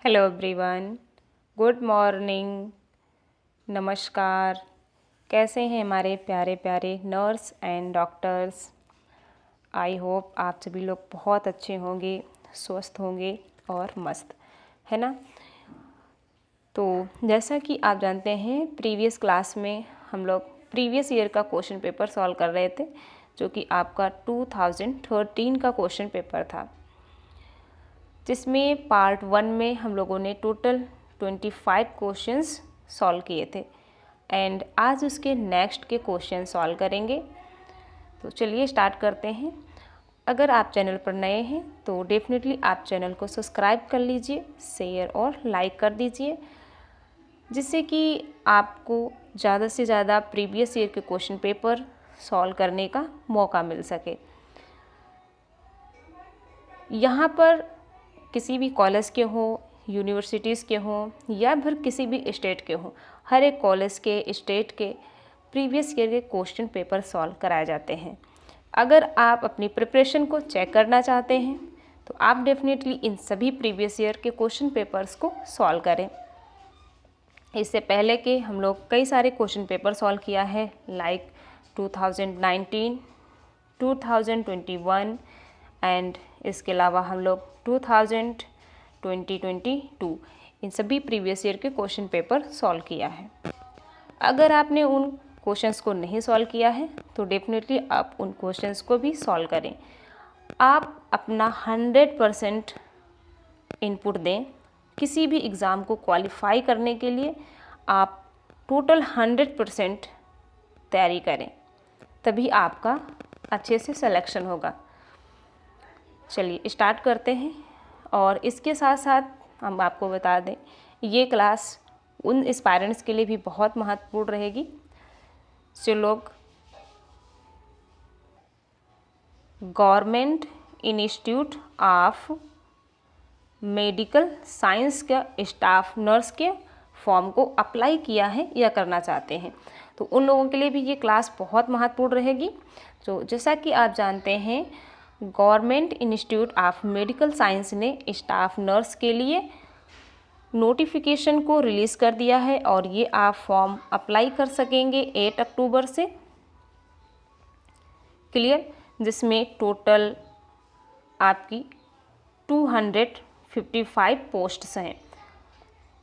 Hello everyone, good morning, नमस्कार। कैसे हैं हमारे प्यारे प्यारे nurse and doctors. I hope आप सभी लोग बहुत अच्छे होंगे, स्वस्थ होंगे और मस्त, है ना। तो जैसा कि आप जानते हैं, प्रीवियस क्लास में हम लोग प्रीवियस ईयर का क्वेश्चन पेपर सॉल्व कर रहे थे, जो कि आपका 2013 का क्वेश्चन पेपर था, जिसमें पार्ट 1 में हम लोगों ने टोटल 25 क्वेश्चंस सॉल्व किए थे एंड आज उसके नेक्स्ट के क्वेश्चन सॉल्व करेंगे। तो चलिए स्टार्ट करते हैं। अगर आप चैनल पर नए हैं तो डेफिनेटली आप चैनल को सब्सक्राइब कर लीजिए, शेयर और लाइक कर दीजिए, जिससे कि आपको ज़्यादा से ज़्यादा प्रीवियस ईयर के क्वेश्चन पेपर सॉल्व करने का मौका मिल सके। यहाँ पर किसी भी कॉलेज के हो, यूनिवर्सिटीज़ के हों या फिर किसी भी स्टेट के हों, हर एक कॉलेज के, स्टेट के प्रीवियस ईयर के क्वेश्चन पेपर सॉल्व कराए जाते हैं। अगर आप अपनी प्रिपरेशन को चेक करना चाहते हैं तो आप डेफिनेटली इन सभी प्रीवियस ईयर के क्वेश्चन पेपर्स को सॉल्व करें। इससे पहले के हम लोग कई सारे क्वेश्चन पेपर सॉल्व किया है, लाइक 2019, 2021 एंड इसके अलावा हम लोग 2022 इन सभी प्रीवियस ईयर के क्वेश्चन पेपर सॉल्व किया है। अगर आपने उन क्वेश्चंस को नहीं सॉल्व किया है तो डेफिनेटली आप उन क्वेश्चंस को भी सॉल्व करें। आप अपना 100% इनपुट दें। किसी भी एग्ज़ाम को क्वालिफाई करने के लिए आप टोटल 100% तैयारी करें, तभी आपका अच्छे से सिलेक्शन होगा। चलिए स्टार्ट करते हैं। और इसके साथ साथ हम आपको बता दें, ये क्लास उन एस्पायरेंट्स के लिए भी बहुत महत्वपूर्ण रहेगी जो लोग government institute of medical science का स्टाफ नर्स के फॉर्म को अप्लाई किया है या करना चाहते हैं। तो उन लोगों के लिए भी ये क्लास बहुत महत्वपूर्ण रहेगी। तो जैसा कि आप जानते हैं, government institute of medical science ने स्टाफ नर्स के लिए नोटिफिकेशन को रिलीज़ कर दिया है और ये आप फॉर्म अप्लाई कर सकेंगे 8 अक्टूबर से। क्लियर? जिसमें टोटल आपकी 255 पोस्ट्स हैं।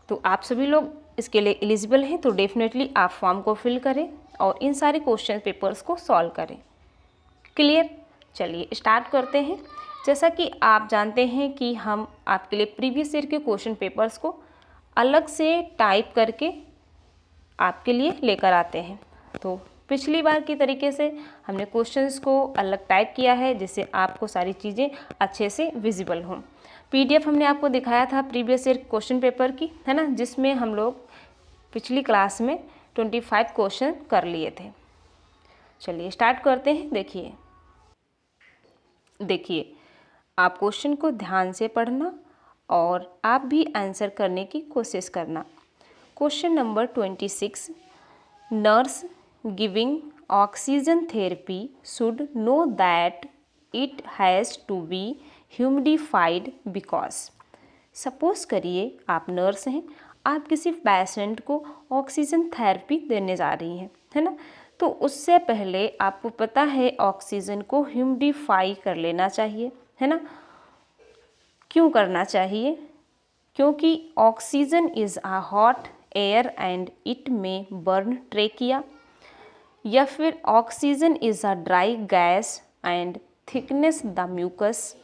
तो आप सभी लोग इसके लिए एलिजिबल हैं, तो डेफिनेटली आप फॉर्म को फिल करें और इन सारे क्वेश्चन पेपर्स को सॉल्व करें। क्लियर? चलिए स्टार्ट करते हैं। जैसा कि आप जानते हैं कि हम आपके लिए प्रीवियस ईयर के क्वेश्चन पेपर्स को अलग से टाइप करके आपके लिए लेकर आते हैं। तो पिछली बार की तरीके से हमने क्वेश्चंस को अलग टाइप किया है, जिससे आपको सारी चीज़ें अच्छे से विजिबल हों। पीडीएफ हमने आपको दिखाया था प्रीवियस ईयर क्वेश्चन पेपर की, है ना, जिसमें हम लोग पिछली क्लास में 25 क्वेश्चन कर लिए थे। चलिए स्टार्ट करते हैं। देखिए आप क्वेश्चन को ध्यान से पढ़ना और आप भी आंसर करने की कोशिश करना। Question number 26, nurse giving oxygen therapy should know that it has to be humidified because. Suppose करिए आप नर्स हैं, आप किसी पेशेंट को ऑक्सीजन थेरेपी देने जा रही हैं, है ना। तो उससे पहले आपको पता है ऑक्सीजन को ह्यूमिडिफाई कर लेना चाहिए, है ना। क्यों करना चाहिए? क्योंकि oxygen is a hot air and it में बर्न ट्रेकिया, या फिर oxygen is a dry gas and thickens the mucus,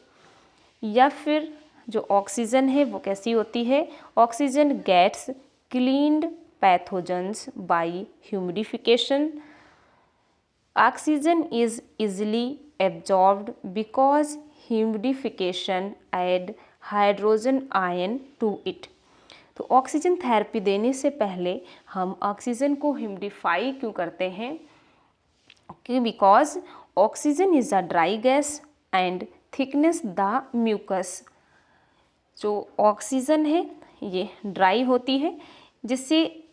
या फिर जो ऑक्सीजन है वो कैसी होती है, oxygen gets cleaned pathogens by humidification, oxygen is easily absorbed because humidification add hydrogen ion to it. तो ऑक्सीजन थेरेपी देने से पहले हम ऑक्सीजन को ह्यूमिडिफाई क्यों करते हैं? कि because oxygen is a dry gas and thickens the mucus. जो ऑक्सीजन है ये ड्राई होती है, जिससे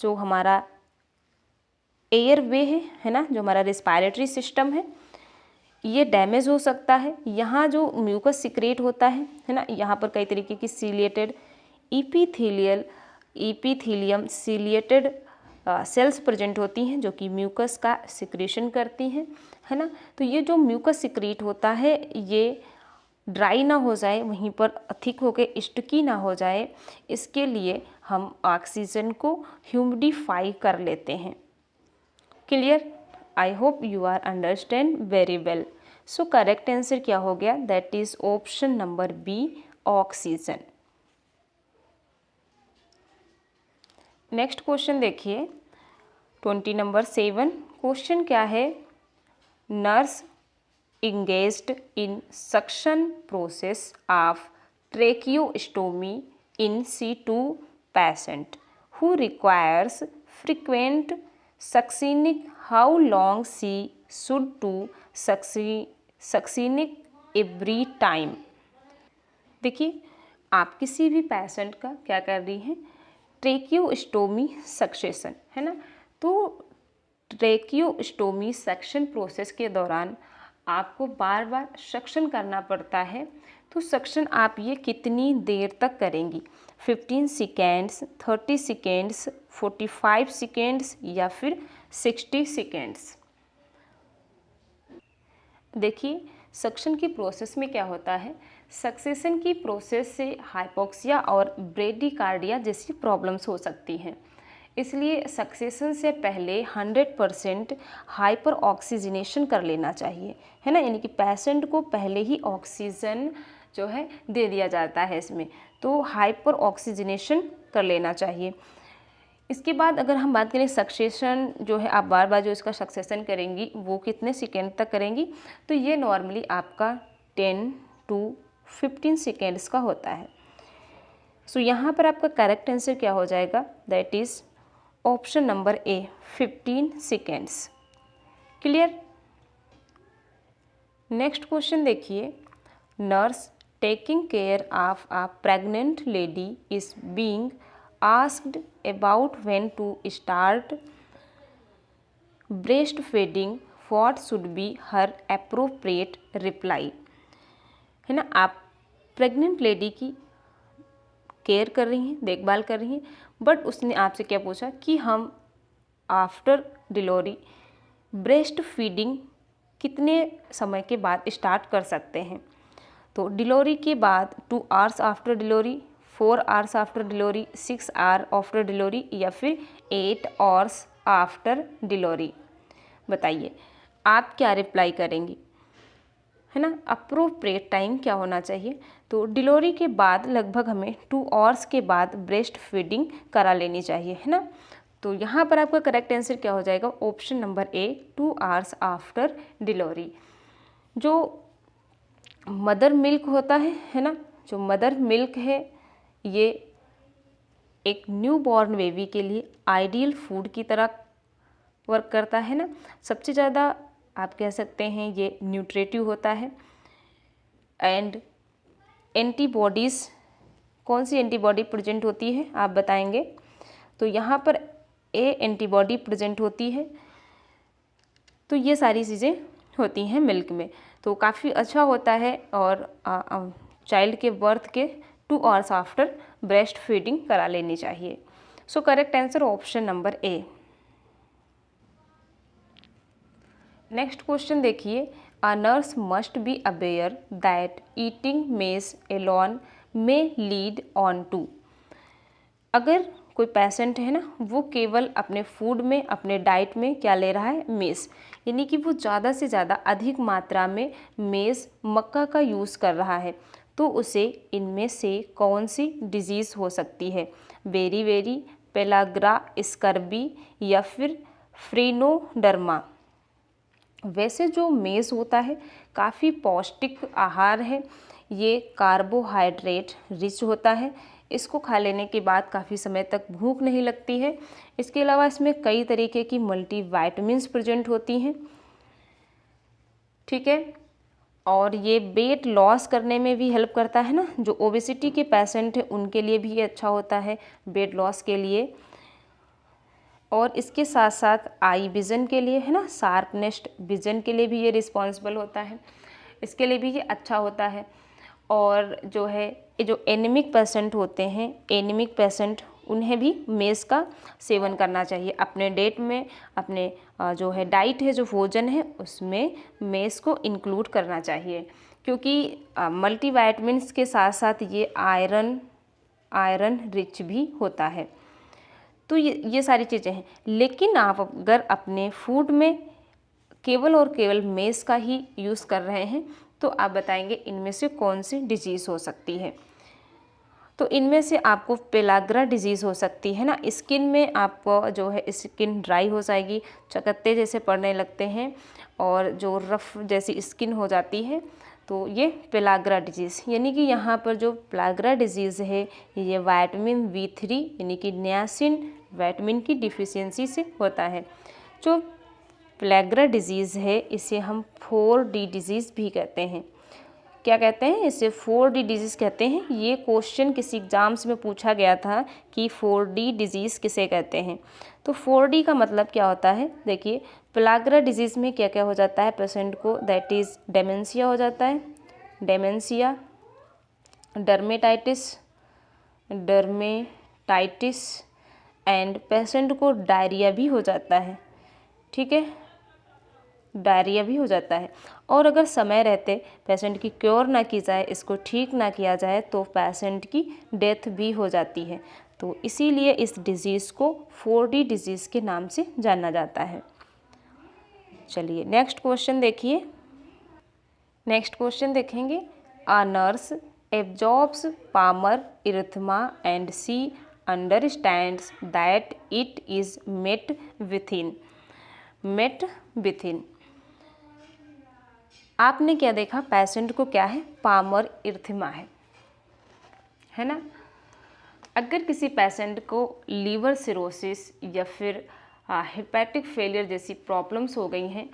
जो हमारा एयर वे है ना, जो हमारा रेस्पिरेटरी सिस्टम है, ये डैमेज हो सकता है। यहाँ जो म्यूकस सिक्रेट होता है ना, यहाँ पर कई तरीके की सीलिएटेड ईपीथीलियम सिलिएटेड सेल्स प्रेजेंट होती हैं जो कि म्यूकस का सिक्रीशन करती हैं, है ना। तो ये जो म्यूकस सिक्रीट होता है ये ड्राई ना हो जाए, वहीं पर थिक होकर स्टिकी ना हो जाए, इसके लिए हम ऑक्सीजन को ह्यूमिडिफाई कर लेते हैं। Clear? I hope you are understand very well. So correct answer क्या हो गया? That is option number B, oxygen. Next question देखिए 20 नंबर 7। क्वेश्चन क्या है? Nurse engaged in suction process of tracheostomy in C2 patient who requires frequent suctioning. How long she should do suctioning every time? देखिए, आप किसी भी patient का क्या कर रही हैं? ट्रेकियोस्टोमी सक्सेशन, है ना। तो ट्रेकियोस्टोमी सक्शन प्रोसेस के दौरान आपको बार बार सक्शन करना पड़ता है। तो सक्शन आप ये कितनी देर तक करेंगी? 15 सेकेंड्स, 30 सेकेंड्स, 45 सेकेंड्स या फिर 60 सेकेंड्स? देखिए, सक्शन की प्रोसेस में क्या होता है? सक्सेशन की प्रोसेस से हाइपोक्सिया और ब्रेडिकार्डिया जैसी प्रॉब्लम्स हो सकती हैं। इसलिए सक्सेशन से पहले 100% हाइपर ऑक्सीजनेशन कर लेना चाहिए, है ना। यानी कि पेशेंट को पहले ही ऑक्सीजन जो है दे दिया जाता है इसमें, तो हाइपर ऑक्सीजनेशन कर लेना चाहिए। इसके बाद अगर हम बात करें सक्सेशन जो है, आप बार बार जो इसका सक्सेशन करेंगी वो कितने सेकेंड तक करेंगी? तो ये नॉर्मली आपका 10 to 15 सेकेंड्स का होता है। सो यहाँ पर आपका करेक्ट आंसर क्या हो जाएगा? That is option number A, 15 seconds. Clear? Next question देखिए, nurse taking care of a pregnant lady is being asked about when to start breastfeeding. What should be her appropriate reply? है ना, आप pregnant lady की care कर रही हैं, देखभाल कर रही हैं, बट उसने आपसे क्या पूछा कि हम आफ्टर डिलीवरी ब्रेस्ट फीडिंग कितने समय के बाद स्टार्ट कर सकते हैं? तो डिलीवरी के बाद 2 hours after delivery, 4 hours after delivery, 6 hour after delivery या फिर 8 आवर्स आफ्टर डिलीवरी? बताइए आप क्या रिप्लाई करेंगी, है ना। अप्रोप्रिएट टाइम क्या होना चाहिए? तो डिलीवरी के बाद लगभग हमें 2 आवर्स के बाद ब्रेस्ट फीडिंग करा लेनी चाहिए, है ना। तो यहाँ पर आपका करेक्ट आंसर क्या हो जाएगा? ऑप्शन नंबर ए, 2 आवर्स आफ्टर डिलीवरी। जो मदर मिल्क होता है ना, जो मदर मिल्क है ये एक न्यू बॉर्न बेबी के लिए आइडियल फूड की तरह वर्क करता है ना। सबसे ज़्यादा आप कह सकते हैं ये न्यूट्रिटिव होता है। एंड एंटीबॉडीज़, कौन सी एंटीबॉडी प्रेजेंट होती है आप बताएंगे? तो यहाँ पर ए एंटीबॉडी प्रेजेंट होती है। तो ये सारी चीज़ें होती हैं मिल्क में, तो काफ़ी अच्छा होता है। और चाइल्ड के बर्थ के 2 आवर्स आफ्टर ब्रेस्ट फीडिंग करा लेनी चाहिए। So correct answer option number A. Next question देखिए, a nurse must be aware that eating maize alone may lead on to. अगर कोई पेशेंट है ना, वो केवल अपने फूड में, अपने डाइट में क्या ले रहा है? मेज़, यानी कि वो ज़्यादा से ज़्यादा अधिक मात्रा में मेज़, मक्का का यूज़ कर रहा है, तो उसे इनमें से कौन सी डिजीज़ हो सकती है? बेरी, पेलाग्रा, स्कर्बी या फिर फ्रेनोडर्मा? वैसे जो मेज़ होता है काफ़ी पौष्टिक आहार है, ये कार्बोहाइड्रेट रिच होता है। इसको खा लेने के बाद काफ़ी समय तक भूख नहीं लगती है। इसके अलावा इसमें कई तरीके की मल्टीविटामिन्स प्रेजेंट होती हैं, ठीक है। और ये वेट लॉस करने में भी हेल्प करता है ना, जो ओबेसिटी के पेशेंट हैं उनके लिए भी ये अच्छा होता है वेट लॉस के लिए। और इसके साथ साथ आई विज़न के लिए, है ना, शार्पनेस्ट विज़न के लिए भी ये रिस्पॉन्सिबल होता है, इसके लिए भी ये अच्छा होता है। और जो है ये जो एनीमिक पेशेंट होते हैं, एनीमिक पेशेंट, उन्हें भी मेस का सेवन करना चाहिए अपने डेट में, अपने जो है डाइट है, जो भोजन है, उसमें मेस को इंक्लूड करना चाहिए, क्योंकि मल्टीविटामिन्स के साथ साथ ये आयरन रिच भी होता है। तो ये सारी चीज़ें हैं। लेकिन आप अगर अपने फूड में केवल और केवल मेस का ही यूज़ कर रहे हैं तो आप बताएंगे इनमें से कौन सी डिजीज़ हो सकती है। तो इनमें से आपको पेलाग्रा डिजीज़ हो सकती है ना, स्किन में आपको जो है स्किन ड्राई हो जाएगी, चकत्ते जैसे पड़ने लगते हैं और जो रफ जैसी स्किन हो जाती है, तो ये पेलाग्रा डिजीज़, यानी कि यहाँ पर जो पेलाग्रा डिजीज़ है ये विटामिन B3 यानी कि नियासिन विटामिन की डिफिशियंसी से होता है। जो पेलाग्रा डिजीज़ है इसे हम 4D डिजीज़ भी कहते हैं। क्या कहते हैं इसे? 4D डिजीज़ कहते हैं। ये क्वेश्चन किसी एग्जाम्स में पूछा गया था कि 4D डिजीज़ किसे कहते हैं। तो 4D का मतलब क्या होता है? देखिए, पेलाग्रा डिजीज़ में क्या क्या हो जाता है पेशेंट को, दैट इज़ डेमेंशिया हो जाता है, डेमेंशिया, डर्मेटाइटिस एंड पेशेंट को डायरिया भी हो जाता है। ठीक है, डायरिया भी हो जाता है। और अगर समय रहते पेशेंट की क्योर ना की जाए, इसको ठीक ना किया जाए, तो पेशेंट की डेथ भी हो जाती है। तो इसीलिए इस डिज़ीज़ को 4D डिजीज़ के नाम से जाना जाता है। चलिए नेक्स्ट क्वेश्चन देखिए। नेक्स्ट क्वेश्चन देखेंगे, a nurse absorbs palmar erythema and she understands that it is met within. आपने क्या देखा, पेशेंट को क्या है, पामर इरिथमा है ना। अगर किसी पेशेंट को लीवर सिरोसिस या फिर हेपेटिक फेलियर जैसी प्रॉब्लम्स हो गई हैं,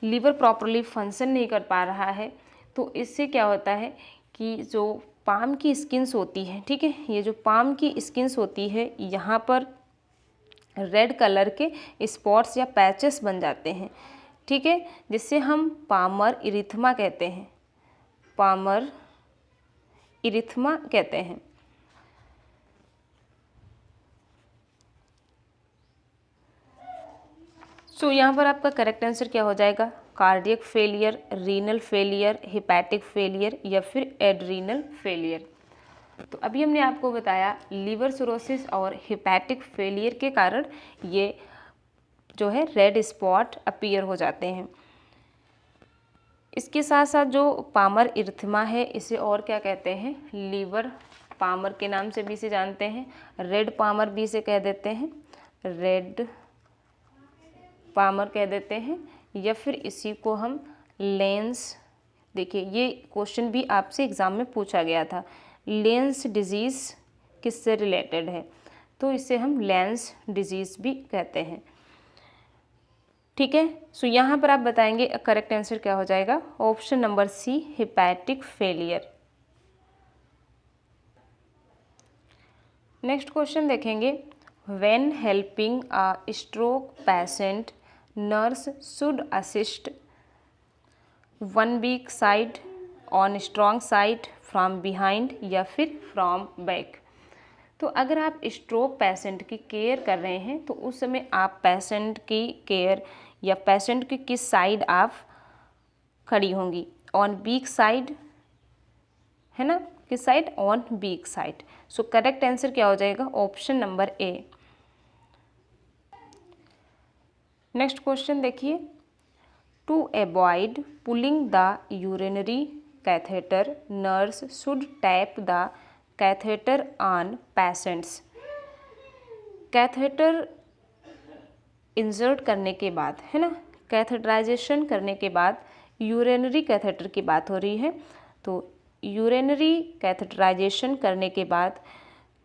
लीवर प्रॉपरली फंक्शन नहीं कर पा रहा है, तो इससे क्या होता है कि जो पाम की स्किन्स होती है, ठीक है, ये जो पाम की स्किन्स होती है, यहाँ पर रेड कलर के स्पॉट्स या पैचेस बन जाते हैं, ठीक है, जिससे हम पामर इरिथमा कहते हैं, पामर इरिथमा कहते हैं। सो यहाँ पर आपका करेक्ट आंसर क्या हो जाएगा, cardiac failure, renal failure, hepatic failure या फिर एड्रीनल फेलियर। तो अभी हमने आपको बताया लीवर सिरोसिस और हेपेटिक फेलियर के कारण ये जो है रेड स्पॉट अपीयर हो जाते हैं। इसके साथ साथ जो पामर इरिथमा है इसे और क्या कहते हैं, लीवर पामर के नाम से भी इसे जानते हैं, रेड पामर भी इसे कह देते हैं, रेड पामर कह देते हैं, या फिर इसी को हम लेंस, देखिए ये क्वेश्चन भी आपसे एग्ज़ाम में पूछा गया था, लेंस डिजीज़ किससे रिलेटेड है, तो इसे हम लेंस डिजीज़ भी कहते हैं। ठीक है, सो यहाँ पर आप बताएंगे करेक्ट आंसर क्या हो जाएगा, option number C, hepatic failure. Next question देखेंगे, when helping a stroke patient nurse should assist one weak side, on strong side, from behind या फिर फ्रॉम बैक। तो अगर आप स्ट्रोक पेशेंट की केयर कर रहे हैं तो उस समय आप पेशेंट की केयर या पेशेंट की किस साइड आप खड़ी होंगी, ऑन वीक साइड है ना, किस side, on weak side. So correct answer क्या हो जाएगा, option number A. Next question देखिए, to avoid pulling the urinary catheter nurse should tap the catheter on patients. Catheter insert करने के बाद है ना, कैथेटराइजेशन करने के बाद यूरिनरी कैथेटर की बात हो रही है, तो यूरिनरी कैथेटराइजेशन करने के बाद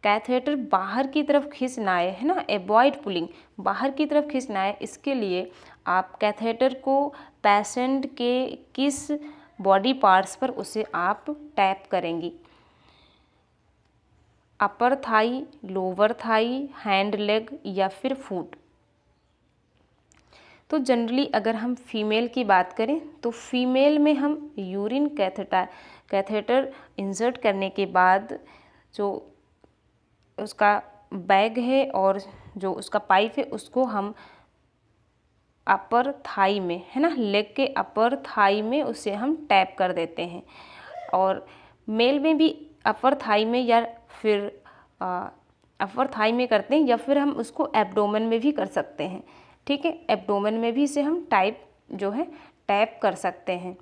कैथेटर बाहर की तरफ खींच ना आए, है ना, अवॉइड पुलिंग, बाहर की तरफ खींच ना आए, इसके लिए आप कैथेटर को पेशेंट के किस बॉडी पार्ट्स पर उसे आप टैप करेंगी, upper thigh, lower thigh, hand, leg या फिर फुट। तो जनरली अगर हम फीमेल की बात करें तो फीमेल में हम यूरिन कैथेटर इंसर्ट करने के बाद जो उसका बैग है और जो उसका पाइप है उसको हम अपर थाई में, है ना, लेग के अपर थाई में उसे हम टैप कर देते हैं। और मेल में भी अपर थाई में या फिर अपर थाई में करते हैं, या फिर हम उसको एब्डोमेन में भी कर सकते हैं। ठीक है, एब्डोमेन में भी इसे हम टैप कर सकते हैं,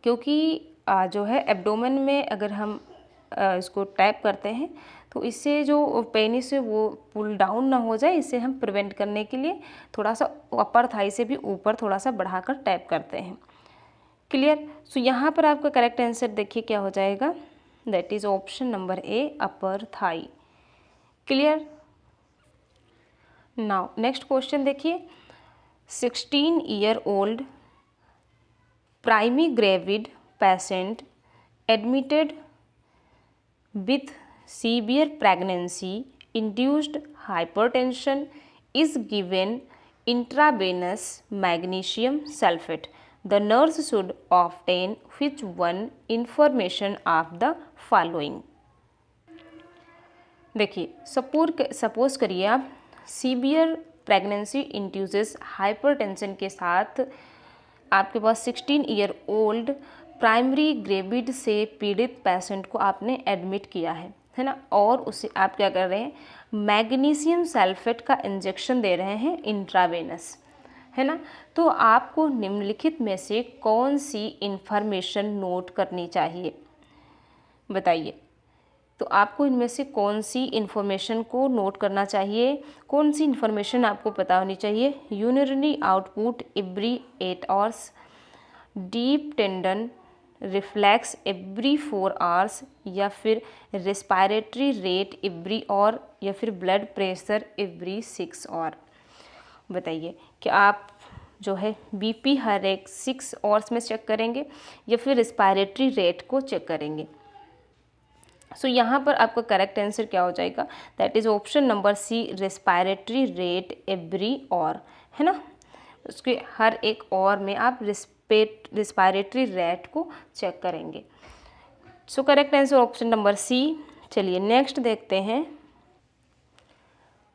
क्योंकि जो है एब्डोमेन में अगर हम इसको टैप करते हैं तो इससे जो पेनिस है वो पुल डाउन ना हो जाए, इसे हम प्रिवेंट करने के लिए थोड़ा सा अपर थाई से भी ऊपर थोड़ा सा बढ़ाकर टैप करते हैं। क्लियर? सो यहाँ पर आपका करेक्ट आंसर देखिए क्या हो जाएगा, that is option number A, upper thigh. Clear? Now next question देखिए, 16-year-old primary gravid patient admitted with severe pregnancy induced hypertension is given intravenous magnesium sulfate. The nurse should obtain which one information of the following? देखिए, suppose करिए आप severe pregnancy induces hypertension के साथ आपके पास 16-year-old primary gravid से पीड़ित patient को आपने एडमिट किया है ना, और उसे आप क्या कर रहे हैं, मैग्नीशियम सल्फेट का इंजेक्शन दे रहे हैं इंट्रावेनस, है ना। तो आपको निम्नलिखित में से कौन सी इंफॉर्मेशन नोट करनी चाहिए, बताइए। तो आपको इनमें से कौन सी इन्फॉर्मेशन को नोट करना चाहिए, कौन सी इन्फॉर्मेशन आपको पता होनी चाहिए? Urinary output every 8 hours, deep tendon reflex every 4 hours, या फिर रेस्पिरेटरी रेट एवरी आवर, या फिर ब्लड प्रेशर एवरी 6 आवर। बताइए कि आप जो है बीपी हर एक 6 आवर्स में चेक करेंगे या फिर रेस्पिरेटरी रेट को चेक करेंगे। सो यहाँ पर आपका करेक्ट आंसर क्या हो जाएगा, that is option number C, respiratory rate every hour, है ना। उसके हर एक आवर में आप रेस्पिरेटरी रेट को चेक करेंगे। So correct answer option number C. चलिए नेक्स्ट देखते हैं,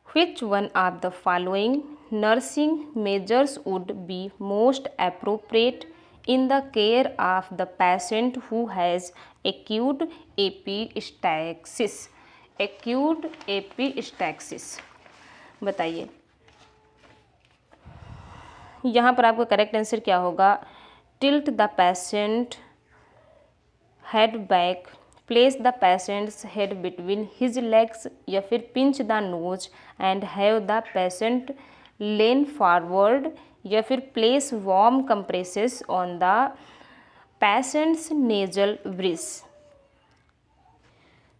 which one of the following nursing measures would be most appropriate in the care of the patient who has acute epistaxis? acute epistaxis, बताइए। यहाँ पर आपका correct answer क्या होगा, tilt the patient head back, place the patients head between his legs, या फिर pinch the nose and have the patient lane forward, या फिर place warm compresses on the patients nasal bridge.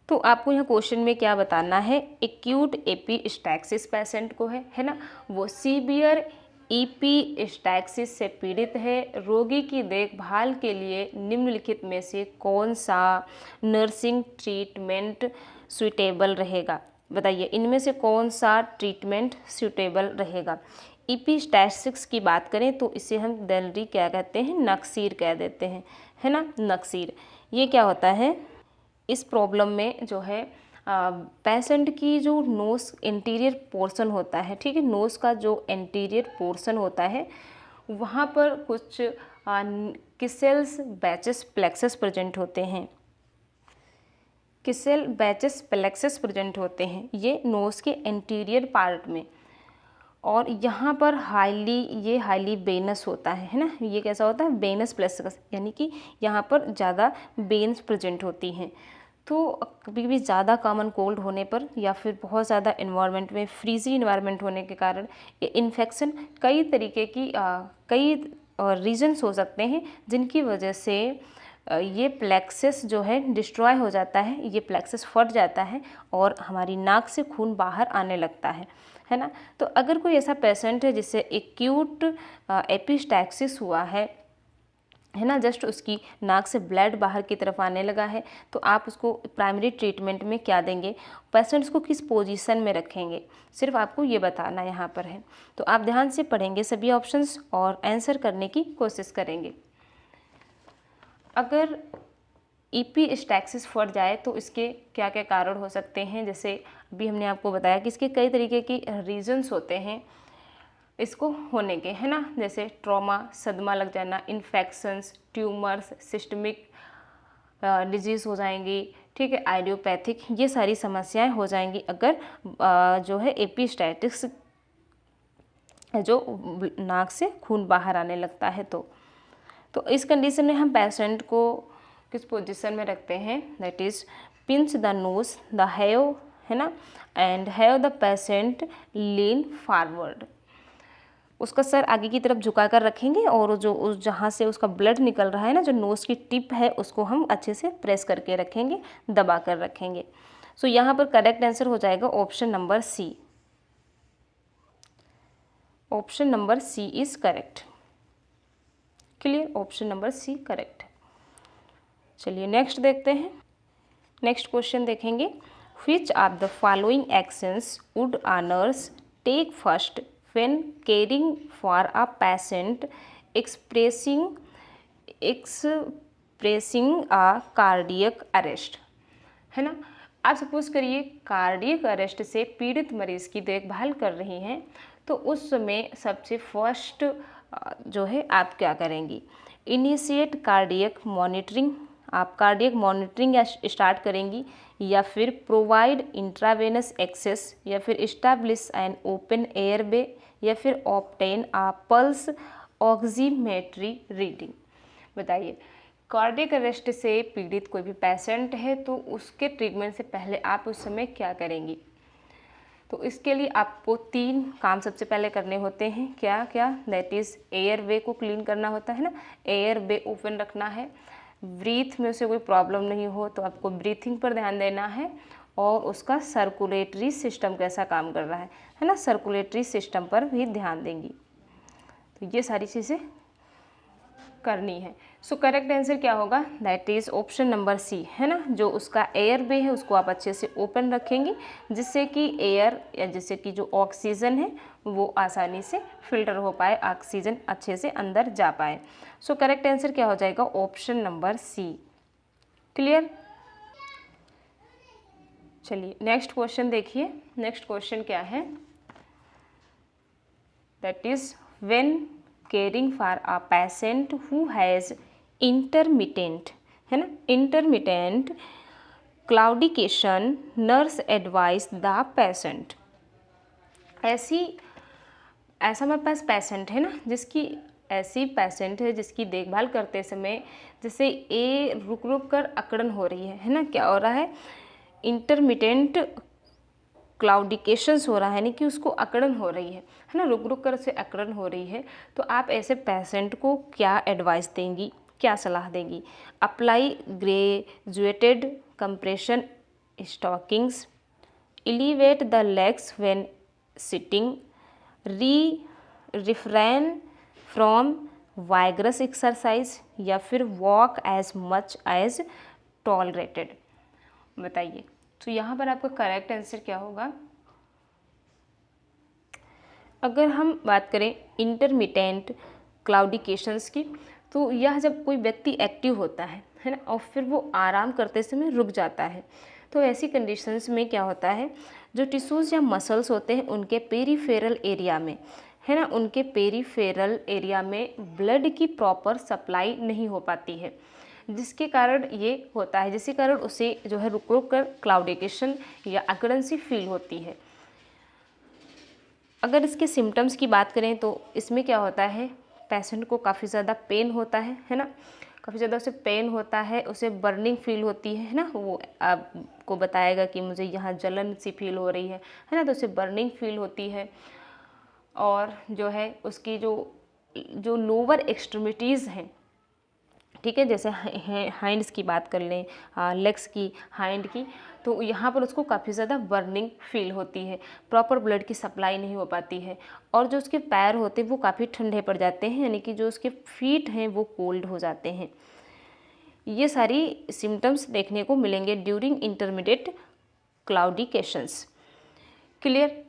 तो आपको यहाँ question में क्या बताना है, एक्यूट एपिस्टैक्सिस पेशेंट को है ना, वो सीवियर एपिस्टैक्सिस से पीड़ित है। रोगी की देखभाल के लिए निम्नलिखित में से कौन सा नर्सिंग ट्रीटमेंट सूटेबल रहेगा, बताइए। इनमें से कौन सा ट्रीटमेंट सूटेबल रहेगा? एपिस्टैक्सिस की बात करें तो इसे हम जनरली क्या कहते हैं, नक्सीर कह देते हैं, है ना, नक्सीर। ये क्या होता है, इस प्रॉब्लम में जो है पेशेंट की जो नोज़ इंटीरियर पोर्शन होता है, ठीक है, नोज़ का जो इंटीरियर पोर्शन होता है वहाँ पर कुछ किसेल्स बैचेस प्लेक्सस प्रेजेंट होते हैं, किसेल बैचेस प्लेक्सस प्रेजेंट होते हैं ये नोज़ के इंटीरियर पार्ट में, और यहाँ पर ये हाईली वेनस होता है ना, ये कैसा होता है, वेनस प्लेक्सस, यानी कि यहाँ पर ज़्यादा वेन्स प्रेजेंट होती हैं। तो कभी भी ज़्यादा कॉमन कोल्ड होने पर या फिर बहुत ज़्यादा इन्वायरमेंट में फ्रीजी इन्वायरमेंट होने के कारण ये इन्फेक्शन कई तरीके की कई रीजन्स हो सकते हैं जिनकी वजह से ये प्लेक्सस जो है डिस्ट्रॉय हो जाता है, ये प्लेक्सस फट जाता है और हमारी नाक से खून बाहर आने लगता है ना। तो अगर कोई ऐसा पेशेंट है जिससे एक्यूट एपिस्टैक्सिस हुआ है ना, जस्ट उसकी नाक से ब्लड बाहर की तरफ आने लगा है, तो आप उसको प्राइमरी ट्रीटमेंट में क्या देंगे, पेशेंट्स को किस पोजीशन में रखेंगे, सिर्फ आपको ये बताना यहाँ पर है। तो आप ध्यान से पढ़ेंगे सभी ऑप्शंस और आंसर करने की कोशिश करेंगे। अगर ईपीस्टैक्सिस फट जाए तो इसके क्या क्या कारण हो सकते हैं, जैसे अभी हमने आपको बताया कि इसके कई तरीके की रीजंस होते हैं इसको होने के, है ना, जैसे ट्रॉमा, सदमा लग जाना, इन्फेक्शंस, ट्यूमर्स, सिस्टमिक डिजीज़ हो जाएंगी, ठीक है, आइडियोपैथिक, ये सारी समस्याएं हो जाएंगी अगर जो है एपिस्टैटिक्स जो नाक से खून बाहर आने लगता है। तो इस कंडीशन में हम पेशेंट को किस पोजीशन में रखते हैं, that is pinch the nose the have, है ना, and have the patient lean forward. उसका सर आगे की तरफ झुका कर रखेंगे और जो उस जहाँ से उसका ब्लड निकल रहा है ना, जो नोज़ की टिप है उसको हम अच्छे से प्रेस करके रखेंगे, दबा कर रखेंगे। सो यहाँ पर करेक्ट आंसर हो जाएगा option number C. Option number C is correct. Clear, option number C correct है। चलिए नेक्स्ट देखते हैं। नेक्स्ट क्वेश्चन देखेंगे, which of the following actions would a nurse take first when caring for a patient expressing a cardiac arrest, है ना। आप suppose करिए cardiac arrest से पीड़ित मरीज की देखभाल कर रही हैं, तो उस समय सबसे फर्स्ट जो है आप क्या करेंगी, इनिशिएट कार्डियक मॉनिटरिंग, आप कार्डियक मॉनिटरिंग स्टार्ट करेंगी, या फिर प्रोवाइड इंट्रावेनस एक्सेस, या फिर इस्टेब्लिश एन ओपन एयर वे, या फिर ऑब्टेन आ पल्स ऑक्सीमेट्री रीडिंग। बताइए, कार्डियक अरेस्ट से पीड़ित कोई भी पेशेंट है तो उसके ट्रीटमेंट से पहले आप उस समय क्या करेंगी। तो इसके लिए आपको 3 काम सबसे पहले करने होते हैं, क्या क्या, दैट इज़ एयर वे को क्लीन करना होता है ना, एयर वे ओपन रखना है, ब्रीथ में उसे कोई प्रॉब्लम नहीं हो तो आपको ब्रीथिंग पर ध्यान देना है, और उसका सर्कुलेटरी सिस्टम कैसा काम कर रहा है ना, सर्कुलेटरी सिस्टम पर भी ध्यान देंगी। तो ये सारी चीज़ें करनी है। सो करेक्ट आंसर क्या होगा, that is option number C, है ना। जो उसका एयर वे है उसको आप अच्छे से ओपन रखेंगे, जिससे कि एयर या जिससे कि जो ऑक्सीजन है वो आसानी से फिल्टर हो पाए, ऑक्सीजन अच्छे से अंदर जा पाए। सो करेक्ट आंसर क्या हो जाएगा, ऑप्शन नंबर सी। क्लियर। चलिए नेक्स्ट क्वेश्चन देखिए। नेक्स्ट क्वेश्चन क्या है, that is when caring for a patient who has intermittent, है ना, intermittent claudication, nurse advice the patient. ऐसा हमारे पास पेशेंट है ना, ऐसी पेशेंट है जिसकी देखभाल करते समय जैसे ए रुक रुक कर अकड़न हो रही है ना, क्या हो रहा है, इंटरमिटेंट क्लाउडिकेशंस हो रहा है, यानी कि उसको अकड़न हो रही है ना, रुक रुक कर उसे अकड़न हो रही है। तो आप ऐसे पेशेंट को क्या एडवाइस देंगी, क्या सलाह देंगी। Apply graduated compression stockings, elevate the legs when sitting, refrain from vigorous exercise, या फिर walk as much as tolerated. बताइए, तो यहाँ पर आपका करेक्ट आंसर क्या होगा। अगर हम बात करें इंटरमिटेंट क्लाउडिकेशंस की, तो यह जब कोई व्यक्ति एक्टिव होता है ना, और फिर वो आराम करते समय रुक जाता है, तो ऐसी कंडीशंस में क्या होता है, जो टिश्यूज़ या मसल्स होते हैं उनके पेरीफेरल एरिया में, है ना, उनके पेरीफेरल एरिया में ब्लड की प्रॉपर सप्लाई नहीं हो पाती है, जिसके कारण ये होता है, जिसके कारण उसे जो है रुक रुक कर क्लाउडिकेशन या अकड़न सी फील होती है। अगर इसके सिम्टम्स की बात करें तो इसमें क्या होता है, पेशेंट को काफ़ी ज़्यादा पेन होता है ना, काफ़ी ज़्यादा उसे पेन होता है, उसे बर्निंग फील होती है ना, वो आपको बताएगा कि मुझे यहाँ जलन सी फील हो रही है ना, तो उसे बर्निंग फील होती है। और जो है उसकी जो लोअर एक्सट्रीमिटीज़ हैं, ठीक है, जैसे हाइंड्स की बात कर लें, लेग्स की, हाइंड की, तो यहाँ पर उसको काफ़ी ज़्यादा बर्निंग फील होती है, प्रॉपर ब्लड की सप्लाई नहीं हो पाती है, और जो उसके पैर होते हैं वो काफ़ी ठंडे पड़ जाते हैं, यानी कि जो उसके फीट हैं वो कोल्ड हो जाते हैं। ये सारी सिम्टम्स देखने को मिलेंगे ड्यूरिंग इंटरमीडिएट क्लाउडिकेशंस। क्लियर।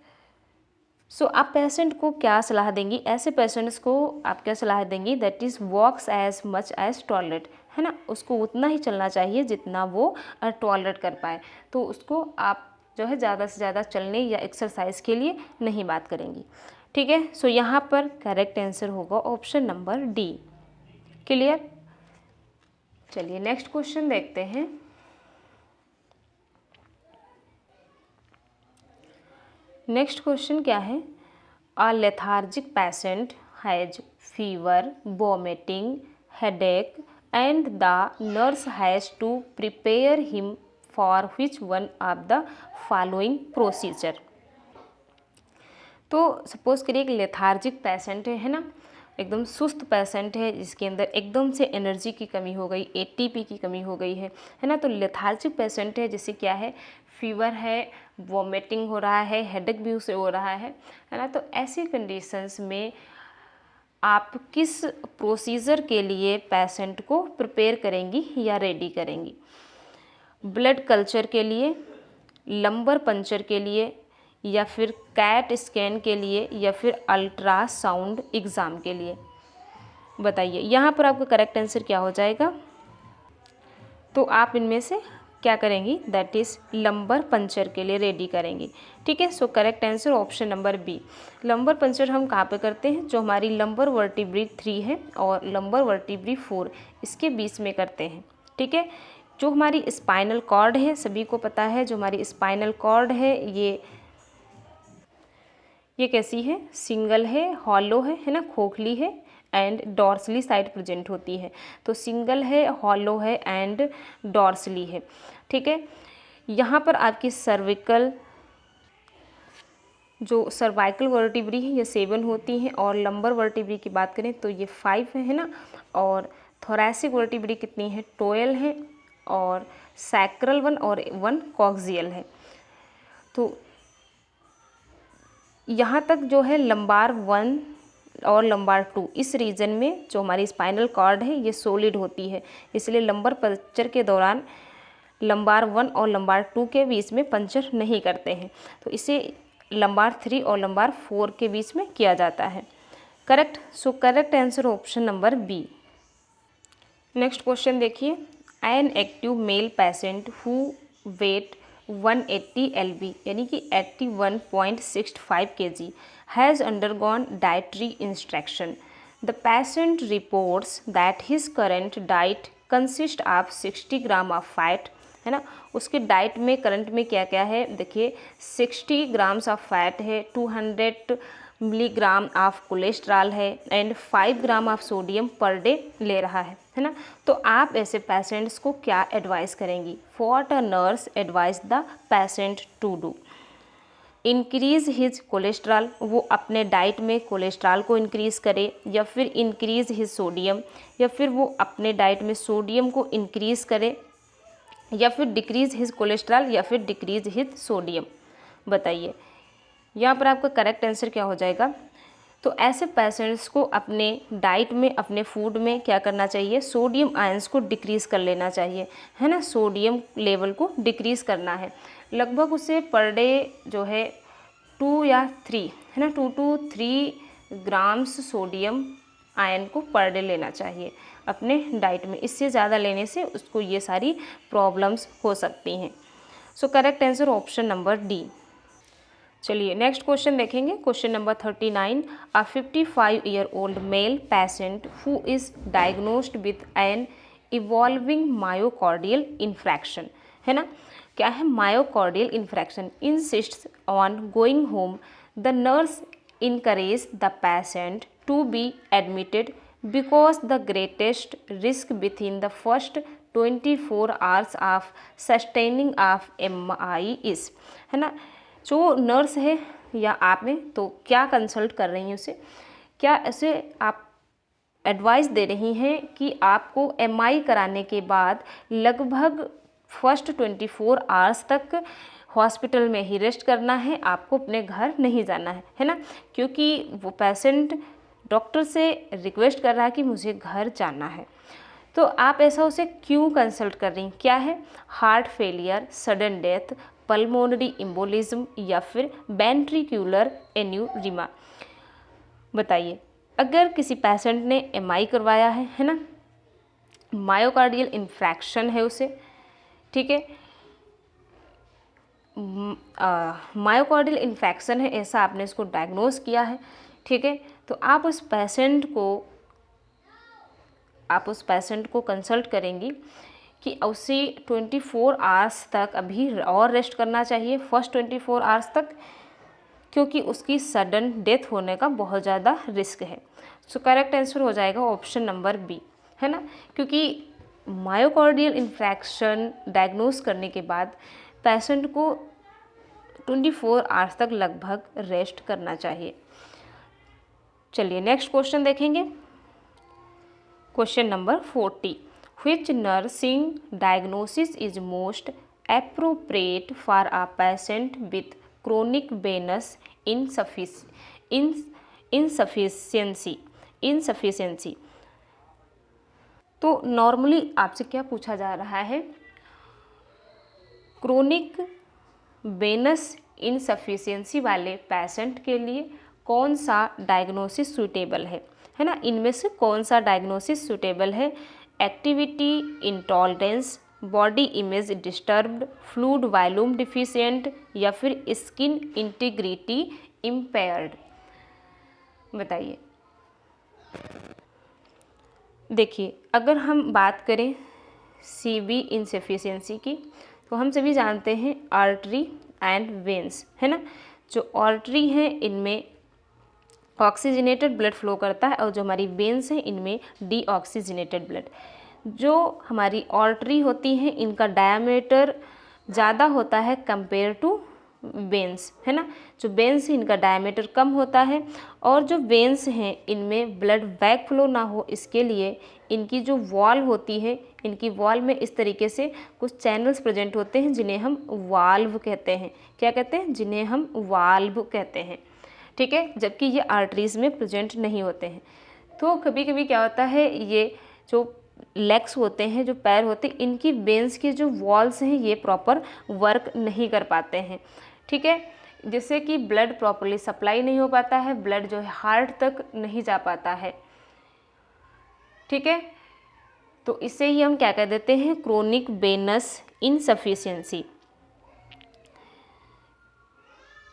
सो आप पेशेंट को क्या सलाह देंगी, ऐसे पेशेंट्स को आप क्या सलाह देंगी, that is walks as much as tolerate, है ना, उसको उतना ही चलना चाहिए जितना वो टॉलरेट कर पाए। तो उसको आप जो है ज़्यादा से ज़्यादा चलने या एक्सरसाइज के लिए नहीं बात करेंगी। ठीक है, सो यहाँ पर करेक्ट आंसर होगा ऑप्शन नंबर डी। क्लियर। चलिए नेक्स्ट क्वेश्चन देखते हैं। नेक्स्ट क्वेश्चन क्या है? A lethargic patient has fever, vomiting, headache and the nurse has to prepare him for which one of the following procedure. तो suppose करिए एक lethargic patient है ना, एकदम सुस्त पेशेंट है जिसके अंदर एकदम से एनर्जी की कमी हो गई, एटीपी की कमी हो गई है ना। तो लेथार्जिक पेशेंट है जिसे क्या है, फीवर है, वॉमिटिंग हो रहा है, हेडेक भी उसे हो रहा है ना। तो ऐसी कंडीशंस में आप किस प्रोसीजर के लिए पेशेंट को प्रिपेयर करेंगी या रेडी करेंगी? ब्लड कल्चर के लिए, लंबर पंचर के लिए, या फिर कैट स्कैन के लिए, या फिर अल्ट्रासाउंड एग्ज़ाम के लिए? बताइए यहाँ पर आपका करेक्ट आंसर क्या हो जाएगा? तो आप इनमें से क्या करेंगी? दैट इज़ लंबर पंचर के लिए रेडी करेंगी। ठीक है, so correct answer option number B. Lumbar puncture हम कहाँ पे करते हैं? जो हमारी लंबर वर्टिब्री 3 है और लंबर वर्टिब्री 4 इसके बीच में करते हैं। ठीक है, जो हमारी स्पाइनल कॉर्ड है, सभी को पता है जो हमारी स्पाइनल कॉर्ड है ये कैसी है? सिंगल है, हॉलो है ना, खोखली है एंड डॉर्सली साइड प्रेजेंट होती है। तो सिंगल है, हॉलो है एंड डॉर्सली है। ठीक है, यहाँ पर आपकी जो सर्वाइकल वर्टिब्री है ये 7 होती हैं, और लंबर वर्टिब्री की बात करें तो ये 5 है ना। और थोरैसिक वर्टिब्री कितनी है? 12 है, और सैक्रल 1 और 1 कॉक्सियल है। तो यहाँ तक जो है लंबार 1 और लंबार 2 इस रीजन में जो हमारी स्पाइनल कॉर्ड है ये सॉलिड होती है, इसलिए लंबर पंचर के दौरान लंबार 1 और लंबार 2 के बीच में पंचर नहीं करते हैं। तो इसे लंबार 3 और लंबार 4 के बीच में किया जाता है। Correct, so correct answer option number B. Next question देखिए। An active male patient who weight 180 LB यानी कि 81.65 kg has undergone dietary instruction. The patient reports that his current diet consists of 60 gram of fat, है ना। उसके diet में current में क्या क्या है? देखिए 60 ग्राम्स ऑफ फैट है, 200 मिलीग्राम ऑफ कोलेस्ट्रॉल है and 5 gram of sodium per day ले रहा है ना। तो आप ऐसे पेशेंट्स को क्या एडवाइस करेंगी? What a nurse advice the patient to do? Increase his cholesterol, वो अपने डाइट में कोलेस्ट्रॉल को इंक्रीज़ करे, या फिर इंक्रीज़ हिज सोडियम, या फिर वो अपने डाइट में सोडियम को इंक्रीज़ करे, या फिर डिक्रीज़ हिज कोलेस्ट्रॉल, या फिर डिक्रीज़ हिज सोडियम? बताइए यहाँ पर आपका करेक्ट आंसर क्या हो जाएगा? तो ऐसे पेशेंट्स को अपने डाइट में, अपने फूड में क्या करना चाहिए? सोडियम आयंस को डिक्रीज़ कर लेना चाहिए, है ना। सोडियम लेवल को डिक्रीज़ करना है, लगभग उसे पर डे जो है 2 या 3 है ना, 2 to 3 ग्राम्स सोडियम आयन को पर डे लेना चाहिए अपने डाइट में। इससे ज़्यादा लेने से उसको ये सारी प्रॉब्लम्स हो सकती हैं। सो correct answer option number D. चलिए नेक्स्ट क्वेश्चन देखेंगे। Question number 39। A 55-year-old mail patient who is diagnosed with an evolving myocardial infarction, है ना। क्या है? Myocardial infarction. इंसिस्ट्स on going home. The nurse encourage the patient to be admitted because the greatest risk within the first 24 hours of sustaining of MI is, है ना। जो nurse है या आप में तो क्या कंसल्ट कर रही हैं उसे, क्या ऐसे आप एडवाइस दे रही हैं कि आपको MI कराने के बाद लगभग फर्स्ट 24 आवर्स तक हॉस्पिटल में ही रेस्ट करना है, आपको अपने घर नहीं जाना है ना। क्योंकि वो पेशेंट डॉक्टर से रिक्वेस्ट कर रहा है कि मुझे घर जाना है। तो आप ऐसा उसे क्यों कंसल्ट कर रही हैं? क्या है? Heart failure, sudden death, pulmonary embolism, या फिर वेंट्रिकुलर एन्यूरिमा? बताइए। अगर किसी पेशेंट ने MI करवाया है ना, मायोकार्डियल इन्फ्रैक्शन है उसे, ठीक है, मायोकार्डियल इन्फेक्शन है, ऐसा आपने इसको डायग्नोज किया है, ठीक है। तो आप उस पेशेंट को कंसल्ट करेंगी कि उसे 24 आवर्स तक अभी और रेस्ट करना चाहिए, फर्स्ट 24 आवर्स तक, क्योंकि उसकी सडन डेथ होने का बहुत ज़्यादा रिस्क है। सो करेक्ट आंसर हो जाएगा ऑप्शन नंबर बी, है ना, क्योंकि मायोकार्डियल इन्फेक्शन डायग्नोज करने के बाद पेशेंट को 24 आवर्स तक लगभग रेस्ट करना चाहिए। चलिए नेक्स्ट क्वेश्चन देखेंगे। Question number 40, which nursing diagnosis is most appropriate for a patient with chronic venous insufficiency. तो नॉर्मली आपसे क्या पूछा जा रहा है, क्रोनिक वेनस इनसफिशियंसी वाले पेशेंट के लिए कौन सा डायग्नोसिस सूटेबल है ना, इनमें से कौन सा डायग्नोसिस सूटेबल है, activity intolerance, body image disturbed, fluid volume deficient, या फिर स्किन इंटीग्रिटी इम्पेयर्ड। बताइए। देखिए, अगर हम बात करें सीवी इनसफिशियंसी की, तो हम सभी जानते हैं आर्टरी एंड वेन्स, है ना। जो आर्टरी है इनमें ऑक्सीजनेटेड ब्लड फ्लो करता है, और जो हमारी वेन्स हैं इनमें डीऑक्सीजनेटेड ब्लड। जो हमारी आर्टरी होती हैं इनका डायमीटर ज़्यादा होता है कंपेयर टू वेन्स, है ना। जो वेन्स हैं इनका डायमीटर कम होता है, और जो वेन्स हैं इनमें ब्लड बैक फ्लो ना हो इसके लिए इनकी जो वॉल होती है, इनकी वॉल में इस तरीके से कुछ चैनल्स प्रेजेंट होते हैं जिन्हें हम वाल्व कहते हैं। क्या कहते हैं? जिन्हें हम वाल्व कहते हैं, ठीक है, जबकि ये आर्टरीज में प्रेजेंट नहीं होते हैं। तो कभी कभी क्या होता है, ये जो लेग्स होते हैं, जो पैर होते हैं, इनकी वेन्स के जो वॉल्स हैं ये प्रॉपर वर्क नहीं कर पाते हैं, ठीक है, जिससे कि ब्लड प्रॉपरली सप्लाई नहीं हो पाता है, ब्लड जो है हार्ट तक नहीं जा पाता है, ठीक है। तो इसे ही हम क्या कह देते हैं, क्रोनिक वेनस इनसफिशियंसी।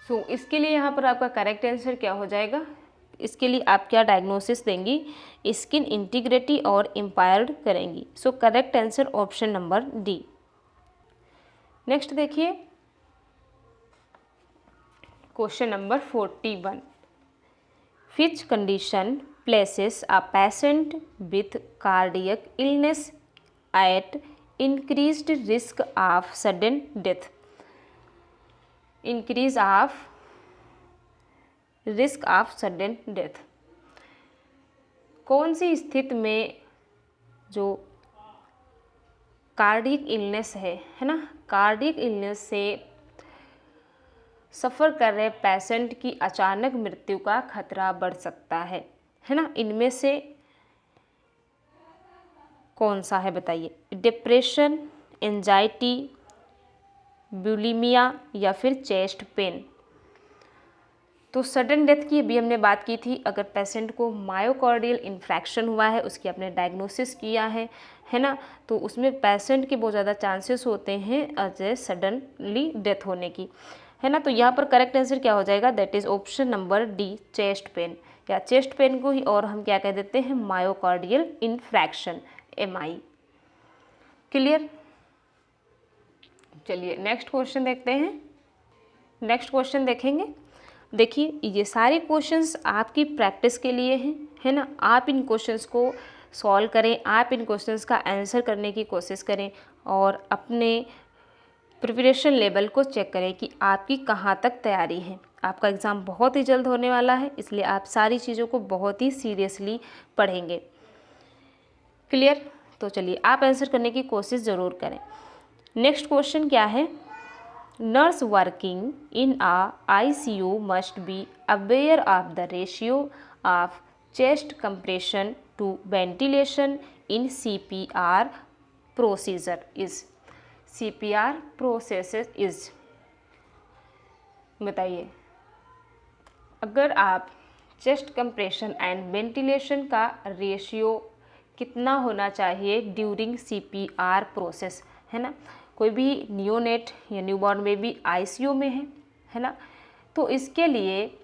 सो इसके लिए यहाँ पर आपका करेक्ट आंसर क्या हो जाएगा, इसके लिए आप क्या डायग्नोसिस देंगी, स्किन इंटीग्रिटी और इम्पायर्ड करेंगी। सो correct answer option number D. Next देखिए question number 41, which condition places a patient with cardiac illness at increased risk of sudden death? Increase of risk of sudden death। कौन सी स्थिति में जो cardiac illness है ना, cardiac illness से सफ़र कर रहे पेशेंट की अचानक मृत्यु का खतरा बढ़ सकता है ना, इनमें से कौन सा है बताइए, डिप्रेशन, एंजाइटी, बुलिमिया, या फिर चेस्ट पेन। तो सडन डेथ की अभी हमने बात की थी, अगर पेशेंट को मायोकार्डियल इन्फ्रैक्शन हुआ है, उसकी आपने डायग्नोसिस किया है ना, तो उसमें पेशेंट के बहुत ज़्यादा चांसेस होते हैं अजय सडनली डेथ होने की, है ना। तो यहाँ पर करेक्ट आंसर क्या हो जाएगा, that is option number D, chest pain, या चेस्ट पेन को ही और हम क्या कह देते हैं, मायोकार्डियल इन्फ्रैक्शन, MI। क्लियर। चलिए नेक्स्ट क्वेश्चन देखते हैं। नेक्स्ट क्वेश्चन देखेंगे। देखिए ये सारे क्वेश्चंस आपकी प्रैक्टिस के लिए हैं, है ना। आप इन क्वेश्चंस को सॉल्व करें, आप इन क्वेश्चंस का आंसर करने की कोशिश करें, और अपने प्रिपरेशन लेवल को चेक करें कि आपकी कहाँ तक तैयारी है। आपका एग्ज़ाम बहुत ही जल्द होने वाला है, इसलिए आप सारी चीज़ों को बहुत ही सीरियसली पढ़ेंगे। क्लियर। तो चलिए आप आंसर करने की कोशिश ज़रूर करें। नेक्स्ट क्वेश्चन क्या है, nurse working in ICU must be aware of the ratio of chest compression to ventilation in CPR procedure is. CPR process is. बताइए, अगर आप चेस्ट कंप्रेशन एंड वेंटिलेशन का रेशियो कितना होना चाहिए ड्यूरिंग CPR प्रोसेस, है ना। कोई भी नियोनेट या न्यूबॉर्न बेबी ICU में है ना, तो इसके लिए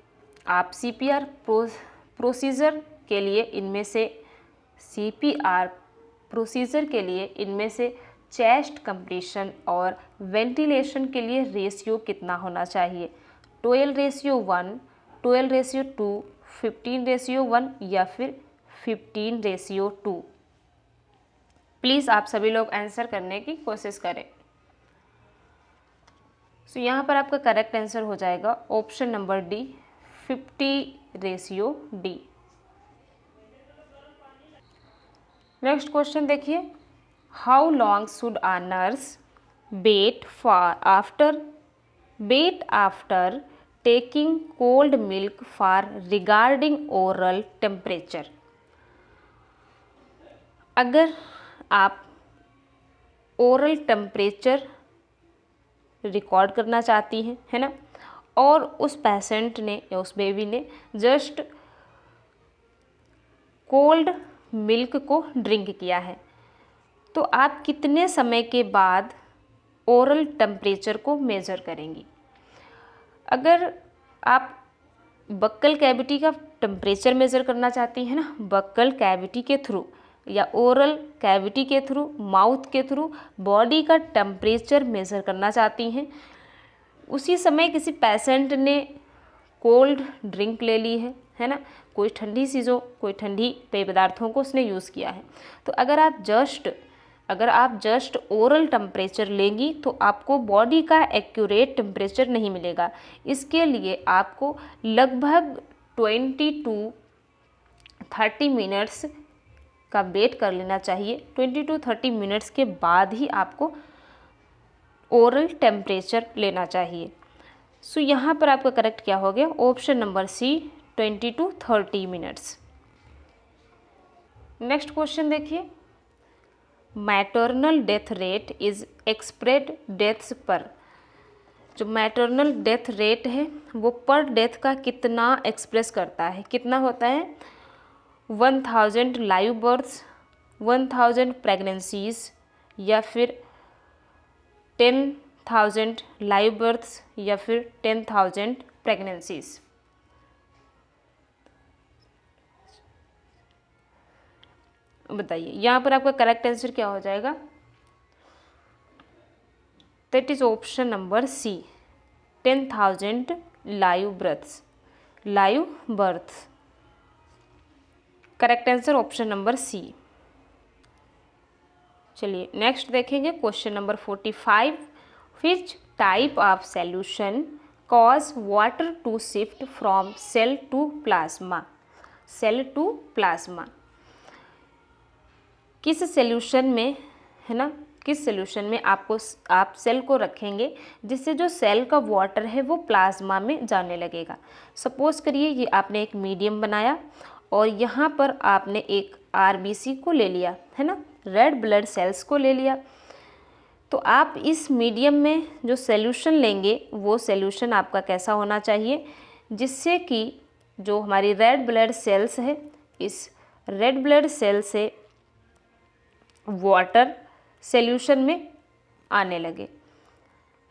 आप CPR प्रोसीजर के लिए इनमें से CPR प्रोसीजर के लिए इनमें से चेस्ट कंप्रेशन और वेंटिलेशन के लिए रेशियो कितना होना चाहिए, 12:1, 12:2, 15:1 या फिर 15:2। प्लीज़ आप सभी लोग आंसर करने की कोशिश करें। सो यहाँ पर आपका करेक्ट आंसर हो जाएगा option number D, 50:D। Next question देखिए, how long should a nurse wait after taking cold milk for regarding oral temperature. अगर आप ओरल टेम्परेचर रिकॉर्ड करना चाहती हैं, है ना, और उस पेशेंट ने या उस बेबी ने जस्ट कोल्ड मिल्क को ड्रिंक किया है, तो आप कितने समय के बाद ओरल टेम्परेचर को मेज़र करेंगी। अगर आप बक्कल कैविटी का टेम्परेचर मेज़र करना चाहती हैं ना, बक्कल कैविटी के थ्रू या ओरल कैविटी के थ्रू, माउथ के थ्रू बॉडी का टेम्परेचर मेज़र करना चाहती हैं, उसी समय किसी पेशेंट ने कोल्ड ड्रिंक ले ली है ना, कोई ठंडी चीज़ों, कोई ठंडी पेय पदार्थों को उसने यूज़ किया है, तो अगर आप जस्ट ओरल टेम्परेचर लेंगी तो आपको बॉडी का एक्यूरेट टेम्परेचर नहीं मिलेगा। इसके लिए आपको लगभग 20 to 30 मिनट्स का वेट कर लेना चाहिए। 20 to 30 मिनट्स के बाद ही आपको ओरल टेम्परेचर लेना चाहिए। सो यहाँ पर आपका करेक्ट क्या हो गया, option number C, 20 to 30 minutes. Next question देखिए, maternal death rate is expressed deaths per. जो मैटरनल डेथ रेट है वो पर डेथ का कितना एक्सप्रेस करता है, कितना होता है, 1000 लाइव बर्थ्स, 1000 प्रेगनेंसीज या फिर 10,000 लाइव बर्थ्स या फिर 10,000 प्रेगनेंसीज। बताइए यहाँ पर आपका करेक्ट आंसर क्या हो जाएगा, that is option number C, 10,000 live births. Correct answer option number C. चलिए नेक्स्ट देखेंगे question number 45, which type of solution cause water to shift from cell to plasma. किस सॉल्यूशन में, है ना, किस सॉल्यूशन में आप सेल को रखेंगे जिससे जो सेल का वाटर है वो प्लाज्मा में जाने लगेगा। सपोज करिए ये आपने एक मीडियम बनाया और यहाँ पर आपने एक RBC को ले लिया, है ना, रेड ब्लड सेल्स को ले लिया, तो आप इस मीडियम में जो सॉल्यूशन लेंगे वो सॉल्यूशन आपका कैसा होना चाहिए, जिससे कि जो हमारी रेड ब्लड सेल्स है, इस रेड ब्लड सेल से वाटर सॉल्यूशन में आने लगे,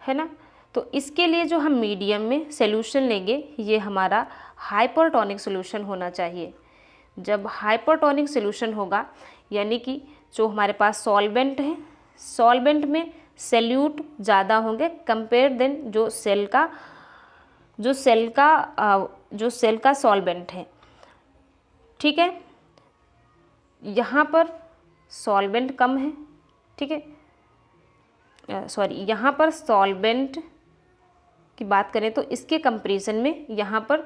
है ना। तो इसके लिए जो हम मीडियम में सॉल्यूशन लेंगे ये हमारा हाइपरटोनिक सॉल्यूशन होना चाहिए। जब हाइपरटोनिक सॉल्यूशन होगा यानी कि जो हमारे पास सॉल्वेंट है, सॉल्वेंट में सॉल्यूट ज़्यादा होंगे कंपेयर देन जो सेल का सॉल्वेंट है, ठीक है। यहाँ पर सॉल्वेंट कम है, ठीक है, यहाँ पर सॉल्वेंट की बात करें तो इसके कंपैरिजन में यहाँ पर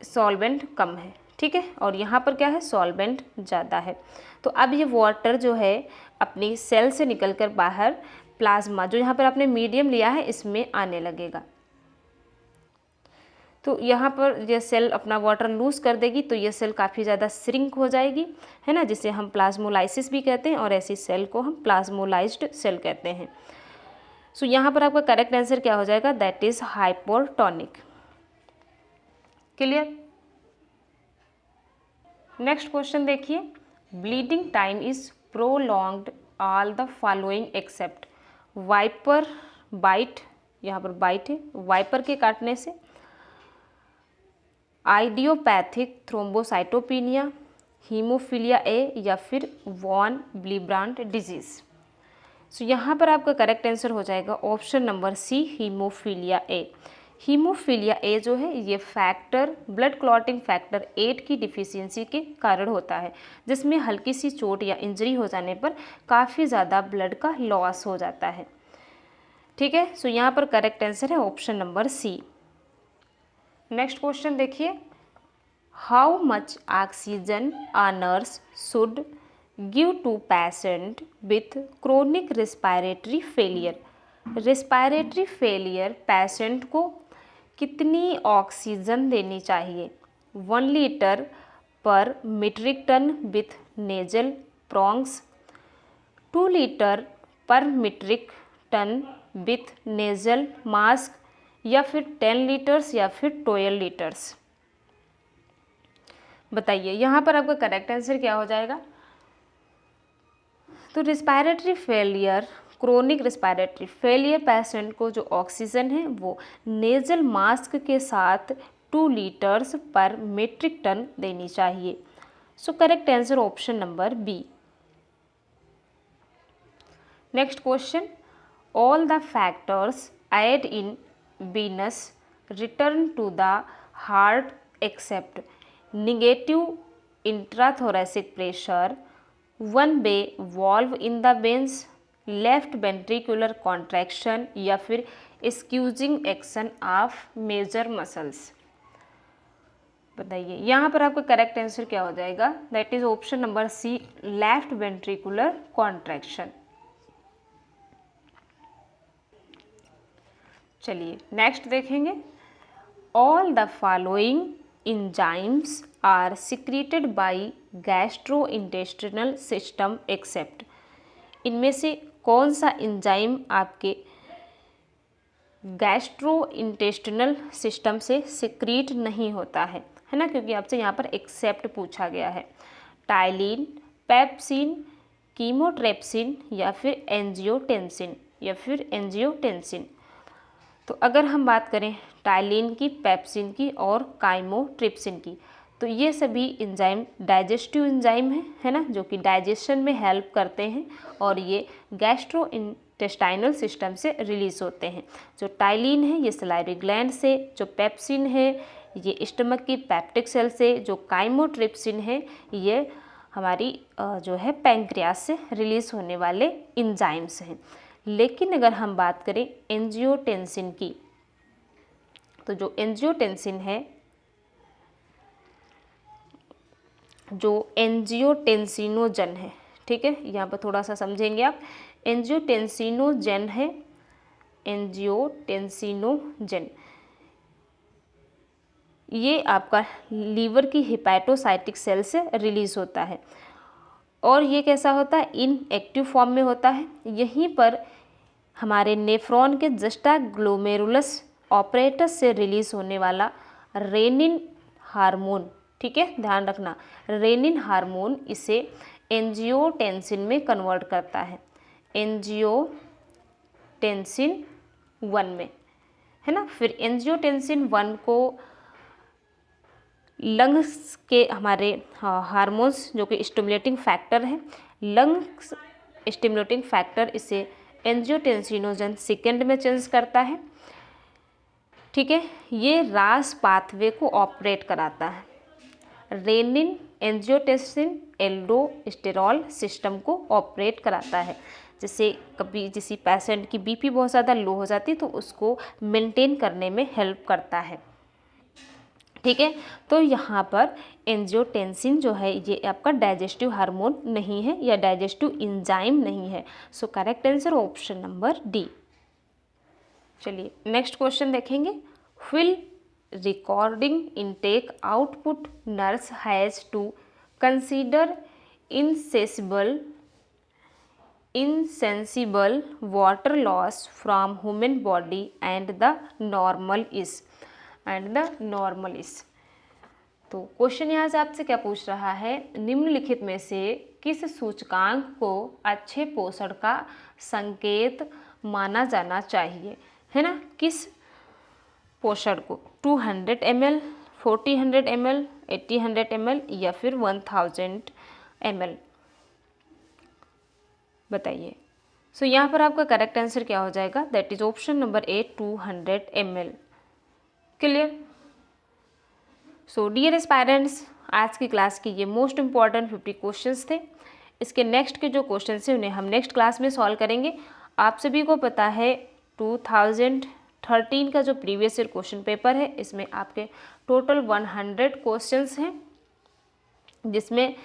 सॉल्वेंट कम है, ठीक है, और यहाँ पर क्या है, सॉल्वेंट ज़्यादा है। तो अब ये वाटर जो है अपनी सेल से निकलकर बाहर प्लाज्मा, जो यहाँ पर आपने मीडियम लिया है, इसमें आने लगेगा। तो यहाँ पर यह सेल अपना वाटर लूज़ कर देगी तो यह सेल काफ़ी ज़्यादा श्रिंक हो जाएगी, है ना, जिसे हम प्लाज्मोलाइसिस भी कहते हैं और ऐसी सेल को हम प्लाज्मोलाइज्ड सेल कहते हैं। सो यहाँ पर आपका करेक्ट आंसर क्या हो जाएगा, that is hypertonic. Clear. Next question देखिए, bleeding time is prolonged all the following except viper bite, यहाँ पर बाइट है, वाइपर के काटने से, आइडियोपैथिक थ्रोम्बोसाइटोपिनिया, हीमोफीलिया ए, या फिर वॉन ब्लीब्रांड डिजीज। सो यहाँ पर आपका करेक्ट आंसर हो जाएगा option number C, haemophilia A. Haemophilia A जो है ये फैक्टर, ब्लड क्लॉटिंग फैक्टर 8 की डिफिशियंसी के कारण होता है, जिसमें हल्की सी चोट या इंजरी हो जाने पर काफ़ी ज़्यादा ब्लड का लॉस हो जाता है। ठीक है, सो यहाँ पर करेक्ट आंसर है option number C. Next question देखिए, how much oxygen a nurse should give to patient with chronic respiratory failure. Respiratory failure patient को कितनी ऑक्सीजन देनी चाहिए? 1 litre per metric ton with nasal prongs, 2 litre per metric ton with nasal mask, या फिर 10 litres या फिर 12 litres. बताइए यहाँ पर आपका करेक्ट आंसर क्या हो जाएगा? तो respiratory failure, chronic respiratory failure patient को जो ऑक्सीजन है वो नेजल मास्क के साथ 2 लीटर्स पर मीट्रिक टन देनी चाहिए। So correct answer option number B. Next question, all the factors aid in venous return to the heart except negative intrathoracic pressure, one way valve in the veins, left ventricular contraction, या फिर squeezing action of major muscles. बताइए यहाँ पर आपका correct answer क्या हो जाएगा? That is option number C, left ventricular contraction. चलिए नेक्स्ट देखेंगे, all the following enzymes are secreted by gastrointestinal system except. इनमें से कौन सा इंजाइम आपके गैस्ट्रोइंटेस्टिनल सिस्टम से सिक्रीट नहीं होता है ना, क्योंकि आपसे यहाँ पर एक्सेप्ट पूछा गया है। टाइलिन, पेप्सिन, कीमोट्रेप्सिन, या फिर एंजियोटेंसिन। तो अगर हम बात करें टाइलिन की, पेप्सिन की और काइमोट्रिप्सिन की, तो ये सभी इंजाइम डाइजेस्टिव इंजाइम है ना, जो कि डाइजेशन में हेल्प करते हैं और ये गैस्ट्रोइंटेस्टाइनल सिस्टम से रिलीज होते हैं। जो टाइलिन है ये सलाइवरी ग्लैंड से, जो पेप्सिन है ये स्टमक की पेप्टिक सेल से, जो काइमोट्रिप्सिन है ये हमारी जो है पैंक्रियास से रिलीज होने वाले इंजाइम्स हैं। लेकिन अगर हम बात करें एंजियोटेंसिन की, तो जो एंजियोटेंसिन है, जो एंजियोटेंसिनोजन है, ठीक है, यहाँ पर थोड़ा सा समझेंगे आप, एंजियोटेंसिनोजन है, एंजियोटेंसिनोजन ये आपका लीवर की हिपैटोसाइटिक सेल से रिलीज होता है और ये कैसा होता है? इनएक्टिव फॉर्म में होता है। यहीं पर हमारे नेफ्रॉन के जस्टा ग्लोमेरुलस ऑपरेटस से रिलीज होने वाला रेनिन हार्मोन, ठीक है, ध्यान रखना, रेनिन हार्मोन इसे एंजियोटेंसिन में कन्वर्ट करता है, एंजियोटेंसिन 1 में, है ना। फिर एंजियोटेंसिन 1 को लंग्स के हमारे हार्मोन्स जो कि स्टिमुलेटिंग फैक्टर है, लंग्स स्टिमुलेटिंग फैक्टर इसे एंजियोटेंसिनोजन सेकेंड में चेंज करता है, ठीक है। ये रास पाथवे को ऑपरेट कराता है, रेनिन एंजियोटेंसिन एल्डोस्टेरॉल सिस्टम को ऑपरेट कराता है। जैसे कभी किसी पेशेंट की बीपी बहुत ज़्यादा लो हो जाती है तो उसको मेंटेन करने में हेल्प करता है, ठीक है। तो यहाँ पर एंजियोटेंसिन जो है ये आपका डाइजेस्टिव हार्मोन नहीं है या डाइजेस्टिव इंजाइम नहीं है। So correct answer option number D. चलिए नेक्स्ट क्वेश्चन देखेंगे, while recording intake output nurse has to consider insensible water loss from human body and the normal is तो क्वेश्चन यहाँ से आपसे क्या पूछ रहा है, निम्नलिखित में से किस सूचकांक को अच्छे पोषण का संकेत माना जाना चाहिए, है ना। किस पोषण को, 200 ml, 4000 ml, 8000 ml या फिर 1000 ml, बताइए। सो यहाँ पर आपका करेक्ट आंसर क्या हो जाएगा, that is option number A, 200 ml। Clear. So dear aspirants, आज की क्लास की ये मोस्ट इंपॉर्टेंट 50 क्वेश्चंस थे। इसके नेक्स्ट के जो क्वेश्चंस हैं उन्हें हम नेक्स्ट क्लास में सॉल्व करेंगे। आप सभी को पता है 2013 का जो प्रीवियस ईयर क्वेश्चन पेपर है, इसमें आपके टोटल 100 क्वेश्चंस हैं, जिसमें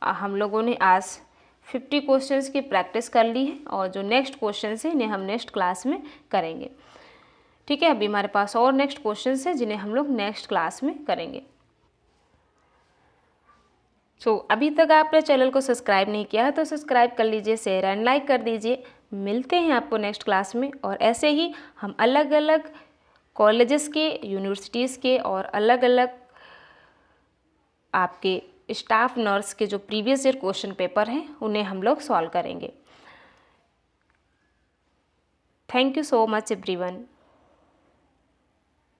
हम लोगों ने आज 50 क्वेश्चंस की प्रैक्टिस कर ली है और जो नेक्स्ट क्वेश्चंस हैं इन्हें हम नेक्स्ट क्लास में करेंगे। ठीक है, अभी हमारे पास और नेक्स्ट क्वेश्चंस हैं जिन्हें हम लोग नेक्स्ट क्लास में करेंगे। सो अभी तक आपने चैनल को सब्सक्राइब नहीं किया है तो सब्सक्राइब कर लीजिए, शेयर एंड लाइक कर दीजिए। मिलते हैं आपको नेक्स्ट क्लास में, और ऐसे ही हम अलग अलग कॉलेजेस के, यूनिवर्सिटीज़ के और अलग अलग आपके स्टाफ नर्स के जो प्रीवियस ईयर क्वेश्चन पेपर हैं उन्हें हम लोग सॉल्व करेंगे। Thank you so much everyone.